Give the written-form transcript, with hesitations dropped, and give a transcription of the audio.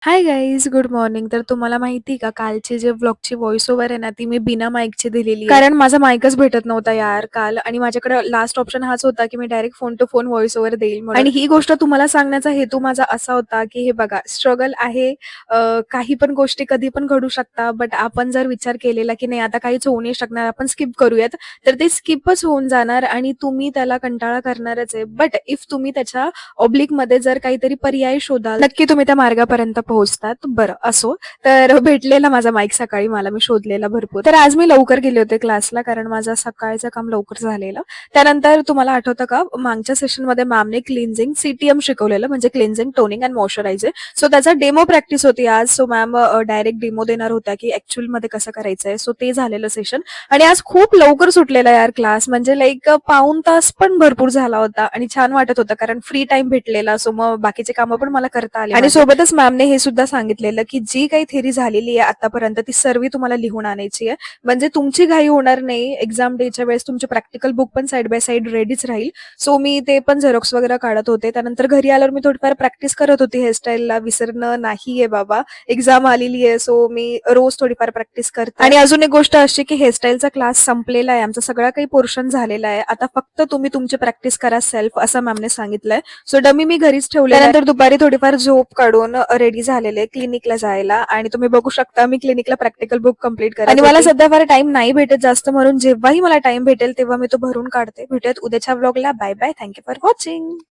Hi guys, good morning. तर तुम्हाला माहिती का कालची जे व्लॉगची व्हॉइस ओव्हर आहे ना, ती मी बिना माईकची दिलेली आहे. कारण माझा माईकच भेटत नव्हता यार काल आणि माझ्याकडे लास्ट ऑप्शन हाच होता, की मी direct phone to phone voice over देईल म्हणून. आणि ही गोष्ट तुम्हाला सांगण्याचा हेतू माझा असा होता, की हे बघा स्ट्रगल आहे. काही पण गोष्टी कधी पण घडू शकतात. बट आपण जर विचार केलेला, की नाही आता काहीच होऊ नाही शकणार, आपण स्किप करूयात, तर ते स्किपच होऊन जाणार आणि तुम्ही त्याला कंटाळा करणारच आहे. बट इफ तुम्ही त्याच्या ऑब्लिकमध्ये जर काहीतरी पर्याय शोधाल, नक्की तुम्ही त्या मार्गापर्यंत पोहोचतात. बरं असो, तर भेटलेला माझा माईक सकाळी मला, मी शोधलेला भरपूर. तर आज मी लवकर गेले होते क्लासला, कारण माझं सकाळचं काम लवकर झालेलं. त्यानंतर तुम्हाला आठवतं का मागच्या सेशनमध्ये मॅमने क्लिन्झिंग सीटीएम शिकवलेलं, म्हणजे cleansing, toning and moisturiser. So त्याचा डेमो प्रॅक्टिस होती आज. सो मॅम डायरेक्ट डेमो देणार होत्या, की ऍक्च्युअल मध्ये कसं करायचंय. सो ते झालेलं सेशन. आणि आज खूप लवकर सुटलेला यार क्लास, म्हणजे लाईक पाऊण तास पण भरपूर झाला होता आणि छान वाटत होतं, कारण फ्री टाइम भेटलेला. सो मग बाकीचे कामं पण मला करता आले. आणि सोबतच मॅमने हे सुद्धा सांगितलेलं, की जी काही थेरी झालेली आहे आतापर्यंत ती सर्व तुम्हाला लिहून आणायची आहे, म्हणजे तुमची घाई होणार नाही. एक्झाम डेच्या वेळेस तुमचे प्रॅक्टिकल बुक पण साईड बाय साईड रेडीच राहील. सो मी ते पण झेरॉक्स वगैरे काढत होते. त्यानंतर घरी आल्यावर मी थोडीफार प्रॅक्टिस करत होती. हेअरस्टाईलला विसरणं नाहीये बाबा, एक्झाम आलेली आहे. सो मी रोज थोडीफार प्रॅक्टिस करते. आणि अजून एक गोष्ट अशी, की हेअरस्टाईलचा क्लास संपलेला आहे, आमचा सगळा काही पोर्शन झालेला आहे. आता फक्त तुम्ही तुमची प्रॅक्टिस करा सेल्फ, असं मॅमने सांगितलंय. सो डमी मी घरीच ठेवले. त्यानंतर दुपारी थोडीफार झोप काढून रेडी झालेले क्लिनिकला जायला. आणि तुम्ही बघू शकता मी क्लिनिकला प्रॅक्टिकल बुक कंप्लीट करत आणि मला सध्या फार टाइम नाही भेटत जास्त, म्हणून जेव्हाही मला टाइम भेटेल तेव्हा मी तो भरून काढते. भेटूयात उद्याच्या व्लॉगला. Bye bye. Thank you for watching.